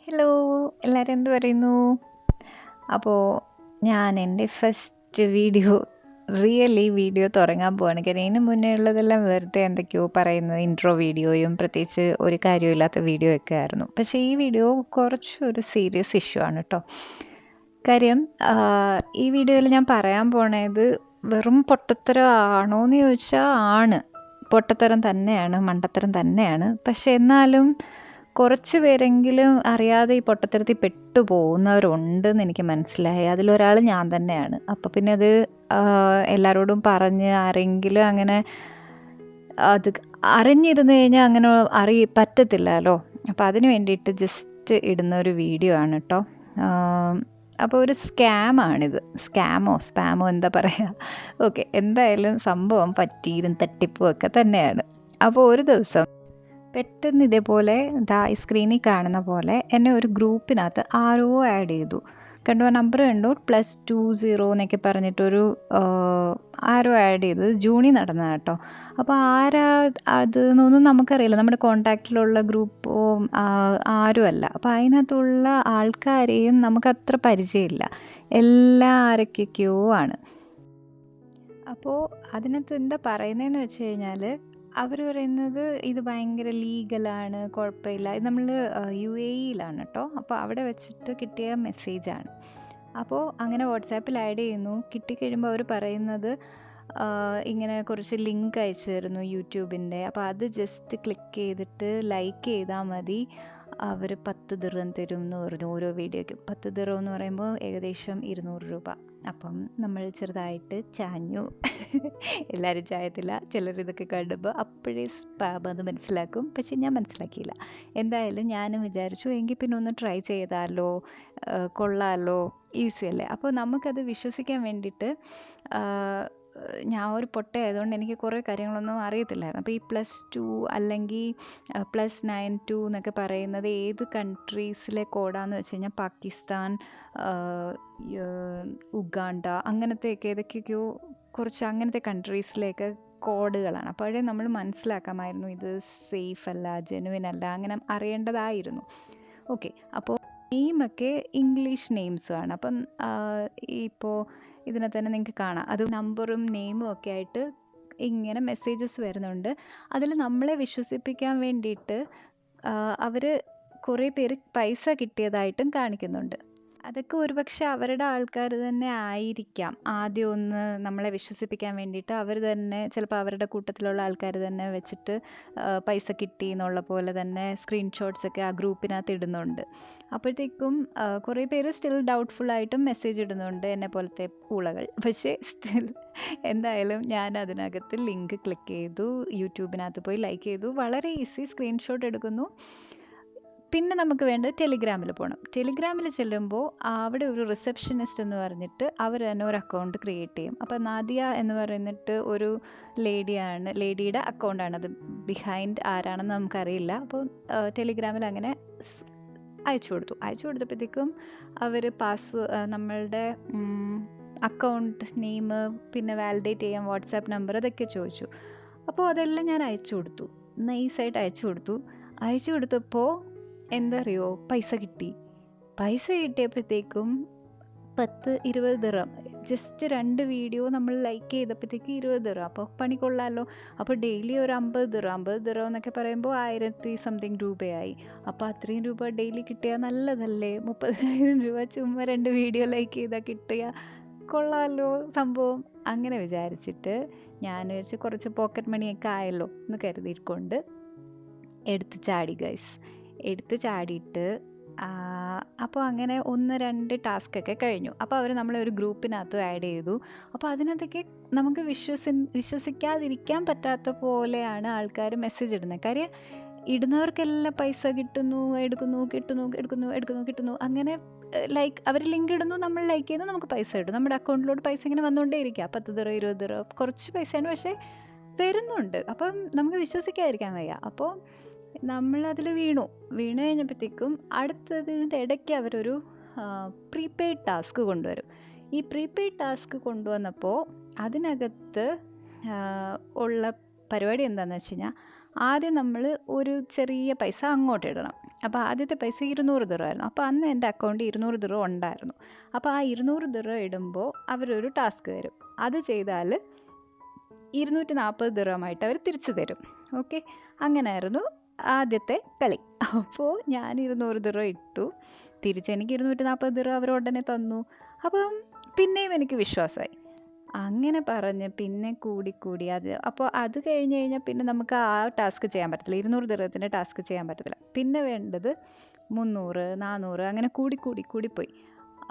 Hello, എല്ലാവരും എന്ത് പറയുന്നു? അപ്പോൾ ഞാൻ എൻ്റെ ഫസ്റ്റ് വീഡിയോ തുടങ്ങാൻ പോവാണ്. കാര്യം ഇതിന് മുന്നേ ഉള്ളതെല്ലാം വെറുതെ എന്തൊക്കെയോ പറയുന്നത് ഇൻട്രോ വീഡിയോയും പ്രത്യേകിച്ച് ഒരു കാര്യമില്ലാത്ത വീഡിയോ ഒക്കെ ആയിരുന്നു. പക്ഷേ ഈ വീഡിയോ കുറച്ചൊരു സീരിയസ് ഇഷ്യൂ ആണ് കേട്ടോ. കാര്യം ഈ വീഡിയോയിൽ ഞാൻ പറയാൻ പോണത് വെറും പൊട്ടത്തരം ആണോ എന്ന് ചോദിച്ചാൽ ആണ്. പൊട്ടത്തരം തന്നെയാണ്, മണ്ടത്തരം തന്നെയാണ്. പക്ഷെ എന്നാലും കുറച്ച് പേരെങ്കിലും അറിയാതെ ഈ പൊട്ടത്തരത്തിൽ പെട്ടുപോകുന്നവരുണ്ടെന്ന് എനിക്ക് മനസ്സിലായി. അതിലൊരാൾ ഞാൻ തന്നെയാണ്. അപ്പോൾ പിന്നെ അത് എല്ലാവരോടും പറഞ്ഞ് ആരെങ്കിലും അങ്ങനെ അത് അറിഞ്ഞിരുന്നു കഴിഞ്ഞാൽ അങ്ങനെ പറ്റത്തില്ലല്ലോ. അപ്പോൾ അതിന് വേണ്ടിയിട്ട് ജസ്റ്റ് ഇടുന്ന ഒരു വീഡിയോ ആണ് കേട്ടോ. അപ്പോൾ ഒരു സ്കാമാണിത്. സ്പാമോ എന്താ പറയുക. ഓക്കെ, എന്തായാലും സംഭവം പറ്റിയും തട്ടിപ്പും ഒക്കെ തന്നെയാണ്. അപ്പോൾ ഒരു ദിവസം പെട്ടെന്ന് ഇതേപോലെ ഈ സ്ക്രീനിൽ കാണുന്ന പോലെ എന്നെ ഒരു ഗ്രൂപ്പിനകത്ത് ആരോ ആഡ് ചെയ്തു. കണ്ടു, നമ്പർ കണ്ടു, +20 എന്നൊക്കെ പറഞ്ഞിട്ടൊരു ആരോ ആഡ് ചെയ്തത് ജൂണിൽ നടന്നതാണ് കേട്ടോ. അപ്പോൾ ആരാ അതെന്നൊന്നും നമുക്കറിയില്ല, നമ്മുടെ കോണ്ടാക്റ്റിലുള്ള ഗ്രൂപ്പോ ആരുമല്ല. അപ്പോൾ അതിനകത്തുള്ള ആൾക്കാരെയും നമുക്കത്ര പരിചയമില്ല, എല്ലാ ആരൊക്കെയൊക്കെയോ ആണ്. അപ്പോൾ അതിനകത്ത് എന്താ പറയുന്നതെന്ന് വെച്ച് കഴിഞ്ഞാൽ അവർ പറയുന്നത് ഇത് ഭയങ്കര ലീഗലാണ്, കുഴപ്പമില്ല. ഇത് നമ്മൾ UAE-യിലാണ് കേട്ടോ. അപ്പോൾ അവിടെ വെച്ചിട്ട് കിട്ടിയ മെസ്സേജാണ്. അപ്പോൾ അങ്ങനെ വാട്സാപ്പിൽ ആഡ് ചെയ്യുന്നു. കിട്ടിക്കഴിയുമ്പോൾ അവർ പറയുന്നത് ഇങ്ങനെ കുറച്ച് ലിങ്ക് അയച്ചു തരുന്നു യൂട്യൂബിൻ്റെ. അപ്പോൾ അത് ജസ്റ്റ് ക്ലിക്ക് ചെയ്തിട്ട് ലൈക്ക് ചെയ്താൽ മതി, അവർ 10 ദിർഹം തരും എന്ന് പറഞ്ഞു ഓരോ വീഡിയോയ്ക്കും. 10 ദിർഹം എന്ന് പറയുമ്പോൾ ഏകദേശം 200 രൂപ. അപ്പം നമ്മൾ ചെറുതായിട്ട് ചാഞ്ഞു. എല്ലാവരും ചായത്തില്ല, ചിലർ ഇതൊക്കെ കണ്ടുമ്പോൾ അപ്പോഴേ സ്പാം അത് മനസ്സിലാക്കും. പക്ഷെ ഞാൻ മനസ്സിലാക്കിയില്ല. എന്തായാലും ഞാനും വിചാരിച്ചു എങ്കിൽ പിന്നെ ഒന്ന് ട്രൈ ചെയ്താലോ, കൊള്ളാമല്ലോ, ഈസി അല്ലേ. അപ്പോൾ നമുക്കത് വിശ്വസിക്കാൻ വേണ്ടിയിട്ട് ഞാൻ ഒരു പൊട്ടയായതുകൊണ്ട് എനിക്ക് കുറേ കാര്യങ്ങളൊന്നും അറിയത്തില്ലായിരുന്നു. അപ്പോൾ ഈ +2 അല്ലെങ്കിൽ +92 എന്നൊക്കെ പറയുന്നത് ഏത് കൺട്രീസിലെ കോഡാന്ന് വെച്ച് കഴിഞ്ഞാൽ പാകിസ്ഥാൻ, ഉഗാണ്ട, അങ്ങനത്തെയൊക്കെ ഏതൊക്കെയൊക്കെയോ കുറച്ച് അങ്ങനത്തെ കൺട്രീസിലേക്ക് കോഡുകളാണ്. അപ്പോഴേ നമ്മൾ മനസ്സിലാക്കാമായിരുന്നു ഇത് സേഫ് അല്ല, ജെനുവിൻ അല്ല, അങ്ങനെ അറിയേണ്ടതായിരുന്നു. ഓക്കെ, അപ്പോൾ നെയിമൊക്കെ ഇംഗ്ലീഷ് നെയിംസുമാണ്. അപ്പം ഇപ്പോൾ ഇതിനകത്ത് തന്നെ നിങ്ങൾക്ക് കാണാം, അത് നമ്പറും നെയിമും ഒക്കെ ആയിട്ട് ഇങ്ങനെ മെസ്സേജസ് വരുന്നുണ്ട്. അതിൽ നമ്മളെ വിശ്വസിപ്പിക്കാൻ വേണ്ടിയിട്ട് അവർ കുറേ പേര് പൈസ കിട്ടിയതായിട്ടും കാണിക്കുന്നുണ്ട്. അതൊക്കെ ഒരുപക്ഷെ അവരുടെ ആൾക്കാർ തന്നെ ആയിരിക്കാം. ആദ്യം ഒന്ന് നമ്മളെ വിശ്വസിപ്പിക്കാൻ വേണ്ടിയിട്ട് അവർ തന്നെ ചിലപ്പോൾ അവരുടെ കൂട്ടത്തിലുള്ള ആൾക്കാർ തന്നെ വെച്ചിട്ട് പൈസ കിട്ടി എന്നുള്ള പോലെ തന്നെ സ്ക്രീൻഷോട്ട്സൊക്കെ ആ ഗ്രൂപ്പിനകത്ത് ഇടുന്നുണ്ട്. അപ്പോഴത്തേക്കും കുറേ പേര് സ്റ്റിൽ ഡൗട്ട്ഫുള്ളായിട്ടും മെസ്സേജ് ഇടുന്നുണ്ട്, എന്നെ പോലത്തെ പൂളകൾ. പക്ഷേ സ്റ്റിൽ എന്തായാലും ഞാൻ അതിനകത്ത് ലിങ്ക് ക്ലിക്ക് ചെയ്തു, യൂട്യൂബിനകത്ത് പോയി ലൈക്ക് ചെയ്തു. വളരെ ഈസി, സ്ക്രീൻഷോട്ട് എടുക്കുന്നു. പിന്നെ നമുക്ക് വേണ്ടത് ടെലിഗ്രാമിൽ പോകണം. ടെലിഗ്രാമിൽ ചെല്ലുമ്പോൾ അവിടെ ഒരു റിസപ്ഷനിസ്റ്റ് എന്ന് പറഞ്ഞിട്ട് അവർ തന്നെ ഒരു അക്കൗണ്ട് ക്രിയേറ്റ് ചെയ്യും. അപ്പോൾ നാദിയ എന്ന് പറയുന്നിട്ട് ഒരു ലേഡിയുടെ അക്കൗണ്ടാണ് അത്. ബിഹൈൻഡ് ആരാണെന്ന് നമുക്കറിയില്ല. അപ്പോൾ ടെലിഗ്രാമിൽ അങ്ങനെ അയച്ചു കൊടുത്തപ്പോഴത്തേക്കും അവർ നമ്മളുടെ അക്കൗണ്ട് നെയിം, പിന്നെ വാലിഡേറ്റ് ചെയ്യാൻ വാട്സാപ്പ് നമ്പർ, അതൊക്കെ ചോദിച്ചു. അപ്പോൾ അതെല്ലാം ഞാൻ അയച്ചു കൊടുത്തു, നൈസായിട്ട് അയച്ചു കൊടുത്തപ്പോൾ എന്താ അറിയോ, പൈസ കിട്ടിയപ്പോഴത്തേക്കും 10-20 ദിർഹം. ജസ്റ്റ് 2 വീഡിയോ നമ്മൾ ലൈക്ക് ചെയ്തപ്പോഴത്തേക്ക് 20 ദിർഹം. അപ്പോൾ പണി കൊള്ളാമല്ലോ. അപ്പോൾ ഡെയിലി ഒരു 50 ദിർഹം എന്നൊക്കെ പറയുമ്പോൾ 1000 സംതിങ് രൂപയായി. അപ്പോൾ അത്രയും രൂപ ഡെയിലി കിട്ടിയാൽ നല്ലതല്ലേ. 30,000 രൂപ ചുമ്മാ 2 വീഡിയോ ലൈക്ക് ചെയ്താൽ കിട്ടിയാൽ കൊള്ളാമല്ലോ സംഭവം. അങ്ങനെ വിചാരിച്ചിട്ട് ഞാൻ വിചാരിച്ച് കുറച്ച് പോക്കറ്റ് മണിയൊക്കെ ആയല്ലോ എന്ന് കരുതിയിക്കൊണ്ട് എടുത്ത് ചാടിയിട്ട് അപ്പോൾ അങ്ങനെ 1-2 ടാസ്കൊക്കെ കഴിഞ്ഞു. അപ്പോൾ അവർ നമ്മളെ ഒരു ഗ്രൂപ്പിനകത്ത് ആഡ് ചെയ്തു. അപ്പോൾ അതിനകത്തൊക്കെ നമുക്ക് വിശ്വസിക്കാതിരിക്കാൻ പറ്റാത്ത പോലെയാണ് ആൾക്കാർ മെസ്സേജ് ഇടുന്നത്. കാര്യം ഇടുന്നവർക്കെല്ലാം പൈസ കിട്ടുന്നു, കിട്ടുന്നു. അങ്ങനെ അവർ ലിങ്ക് ഇടുന്നു, നമ്മൾ ലൈക്ക് ചെയ്യുന്നു, നമുക്ക് പൈസ കിട്ടും. നമ്മുടെ അക്കൗണ്ടിലോട്ട് പൈസ ഇങ്ങനെ വന്നുകൊണ്ടേ ഇരിക്കുക. 10 ദിർഹം 20 ദിർഹം, കുറച്ച് പൈസയാണ്, പക്ഷേ വരുന്നുണ്ട്. അപ്പം നമുക്ക് വിശ്വസിക്കാതിരിക്കാൻ വയ്യ. അപ്പോൾ നമ്മളതിൽ വീണു കഴിഞ്ഞപ്പോഴത്തേക്കും അടുത്തതിൻ്റെ ഇടയ്ക്ക് അവരൊരു പ്രീപെയ്ഡ് ടാസ്ക് കൊണ്ടുവരും. ഈ പ്രീപെയ്ഡ് ടാസ്ക് കൊണ്ടുവന്നപ്പോൾ അതിനകത്ത് ഉള്ള പരിപാടി എന്താണെന്ന് വെച്ച് കഴിഞ്ഞാൽ ആദ്യം നമ്മൾ ഒരു ചെറിയ പൈസ അങ്ങോട്ട് ഇടണം. അപ്പോൾ ആദ്യത്തെ പൈസ 200 ദിർഹമായിരുന്നു. അപ്പോൾ അന്ന് എൻ്റെ അക്കൗണ്ടിൽ 200 ദിർഹം ഉണ്ടായിരുന്നു. അപ്പോൾ ആ 200 ദിർഹം ഇടുമ്പോൾ അവരൊരു ടാസ്ക് തരും. അത് ചെയ്താൽ 240 ദിർഹമായിട്ട് അവർ തിരിച്ചു തരും. ഓക്കെ, അങ്ങനെയായിരുന്നു ആദ്യത്തെ കളി. അപ്പോൾ ഞാൻ 200 ദിർഹം ഇട്ടു, തിരിച്ചെനിക്ക് 240 ദിർഹം അവർ ഉടനെ തന്നു. അപ്പം പിന്നെയും എനിക്ക് വിശ്വാസമായി. അങ്ങനെ പറഞ്ഞ് പിന്നെ കൂടി അപ്പോൾ അത് കഴിഞ്ഞ് കഴിഞ്ഞാൽ പിന്നെ നമുക്ക് ആ ടാസ്ക് ചെയ്യാൻ പറ്റത്തില്ല, 200 ദിർഹത്തിൻ്റെ ടാസ്ക് ചെയ്യാൻ പറ്റത്തില്ല. പിന്നെ വേണ്ടത് 300, 400 അങ്ങനെ കൂടിപ്പോയി.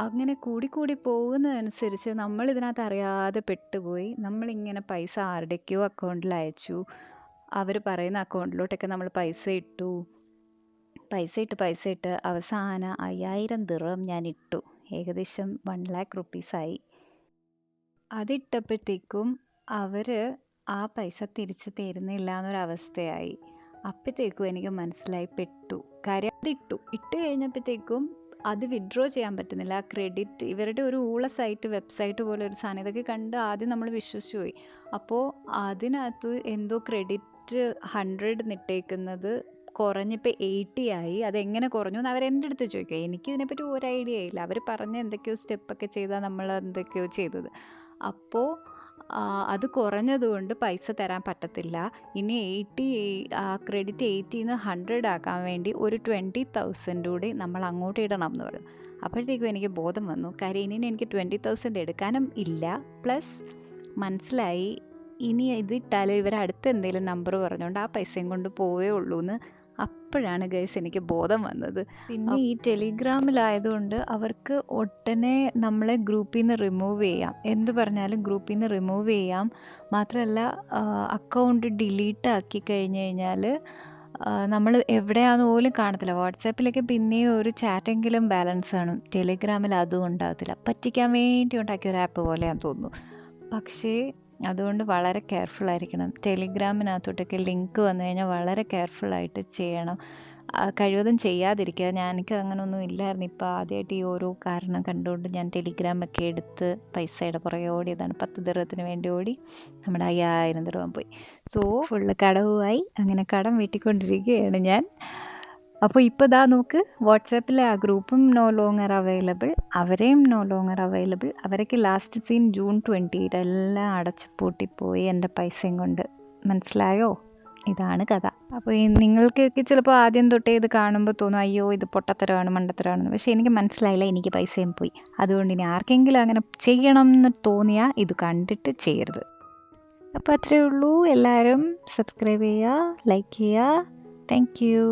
അങ്ങനെ കൂടി പോകുന്നതനുസരിച്ച് നമ്മളിതിനകത്ത് അറിയാതെ പെട്ടുപോയി. നമ്മളിങ്ങനെ പൈസ ആരുടെയൊക്കെയോ അക്കൗണ്ടിൽ അയച്ചു. അവർ പറയുന്ന അക്കൗണ്ടിലോട്ടൊക്കെ നമ്മൾ പൈസ ഇട്ടു അവസാനം 5000 ദിർഹം ഞാൻ ഇട്ടു. ഏകദേശം 1 lakh റുപ്പീസായി. അതിട്ടപ്പോഴത്തേക്കും അവർ ആ പൈസ തിരിച്ച് തരുന്നില്ല എന്നൊരവസ്ഥയായി. അപ്പോഴത്തേക്കും എനിക്ക് മനസ്സിലായി പെട്ടു. കാര്യം ഇട്ട് കഴിഞ്ഞപ്പോഴത്തേക്കും അത് വിഡ്രോ ചെയ്യാൻ പറ്റുന്നില്ല. ക്രെഡിറ്റ് ഇവരുടെ ഒരു ഊള സൈറ്റ്, വെബ്സൈറ്റ് പോലെ ഒരു സാധനം, ഇതൊക്കെ കണ്ട് ആദ്യം നമ്മൾ വിശ്വസിച്ച് പോയി. അപ്പോൾ അതിനകത്ത് എന്തോ ക്രെഡിറ്റ് 100 നിട്ടേക്കുന്നത് കുറഞ്ഞിപ്പോൾ 80 ആയി. അതെങ്ങനെ കുറഞ്ഞു എന്ന് അവരെൻ്റെ അടുത്ത് ചോദിക്കുക. എനിക്കിതിനെപ്പറ്റി ഒരു ഐഡിയ ഇല്ല. അവർ പറഞ്ഞ എന്തൊക്കെയോ സ്റ്റെപ്പൊക്കെ ചെയ്താൽ നമ്മൾ എന്തൊക്കെയോ ചെയ്തത്. അപ്പോൾ അത് കുറഞ്ഞതുകൊണ്ട് പൈസ തരാൻ പറ്റത്തില്ല. ഇനി ക്രെഡിറ്റ് 80ന്ന് 100 ആക്കാൻ വേണ്ടി ഒരു 20,000 കൂടി നമ്മൾ അങ്ങോട്ട് ഇടണം എന്ന് പറഞ്ഞു. അപ്പോഴത്തേക്കും എനിക്ക് ബോധം വന്നു. കാര്യം ഇനി എനിക്ക് 20,000 എടുക്കാനും ഇല്ല. പ്ലസ് മനസ്സിലായി ഇനി ഇതിട്ടാലും ഇവർ അടുത്ത് എന്തെങ്കിലും നമ്പർ പറഞ്ഞുകൊണ്ട് ആ പൈസയും കൊണ്ട് പോവേ ഉള്ളൂ എന്ന്. അപ്പോഴാണ് ഗൈസ് എനിക്ക് ബോധം വന്നത്. പിന്നെ ഈ ടെലിഗ്രാമിലായതുകൊണ്ട് അവർക്ക് ഒട്ടനെ നമ്മളെ ഗ്രൂപ്പിൽ നിന്ന് റിമൂവ് ചെയ്യാം. എന്ത് പറഞ്ഞാലും ഗ്രൂപ്പിൽ നിന്ന് റിമൂവ് ചെയ്യാം. മാത്രമല്ല അക്കൗണ്ട് ഡിലീറ്റ് ആക്കി കഴിഞ്ഞ് കഴിഞ്ഞാൽ നമ്മൾ എവിടെയാണെന്ന് പോലും കാണത്തില്ല. വാട്സാപ്പിലൊക്കെ പിന്നെയും ഒരു ചാറ്റെങ്കിലും ബാലൻസ് കാണും. ടെലിഗ്രാമിൽ അതും ഉണ്ടാകത്തില്ല. പറ്റിക്കാൻ വേണ്ടി ഉണ്ടാക്കിയ ഒരു ആപ്പ് പോലെയാണെന്ന് തോന്നുന്നു. പക്ഷേ അതുകൊണ്ട് വളരെ കെയർഫുള്ളായിരിക്കണം. ടെലിഗ്രാമിനകത്തോട്ടൊക്കെ ലിങ്ക് വന്നു കഴിഞ്ഞാൽ വളരെ കെയർഫുള്ളായിട്ട് ചെയ്യണം. കഴിവതും ചെയ്യാതിരിക്കുക. എനിക്ക് അങ്ങനെയൊന്നും ഇല്ലായിരുന്നു. ഇപ്പോൾ ആദ്യമായിട്ട് ഈ ഓരോ കാരണം കണ്ടുകൊണ്ട് ഞാൻ ടെലിഗ്രാമൊക്കെ എടുത്ത് പൈസയുടെ പുറകെ ഓടിയതാണ്. 10 ദിർഹത്തിന് വേണ്ടി ഓടി നമ്മുടെ 5000 ദിർഹം പോയി. സോ ഫുള്ള് കടവുമായി. അങ്ങനെ കടം വീട്ടിക്കൊണ്ടിരിക്കുകയാണ് ഞാൻ. അപ്പോൾ ഇപ്പോൾ ഇതാ നോക്ക്, വാട്സാപ്പിലെ ആ ഗ്രൂപ്പും നോ ലോങ്ങർ അവൈലബിൾ, അവരെയും നോ ലോങ്ങർ അവൈലബിൾ. അവരൊക്കെ ലാസ്റ്റ് സീൻ June 28 എല്ലാം അടച്ചു പൂട്ടിപ്പോയി എൻ്റെ പൈസയും കൊണ്ട്. മനസ്സിലായോ? ഇതാണ് കഥ. അപ്പോൾ നിങ്ങൾക്കൊക്കെ ചിലപ്പോൾ ആദ്യം തൊട്ടേ ഇത് കാണുമ്പോൾ തോന്നും അയ്യോ ഇത് പൊട്ടത്തരമാണ്, മണ്ടത്തരമാണെന്ന്. പക്ഷേ എനിക്ക് മനസ്സിലായില്ല, എനിക്ക് പൈസയും പോയി. അതുകൊണ്ട് ഇനി ആർക്കെങ്കിലും അങ്ങനെ ചെയ്യണം എന്ന് തോന്നിയാൽ ഇത് കണ്ടിട്ട് ചെയ്യരുത്. അപ്പോൾ അത്രയേ ഉള്ളൂ. എല്ലാവരും സബ്സ്ക്രൈബ് ചെയ്യുക, ലൈക്ക് ചെയ്യുക. Thank you.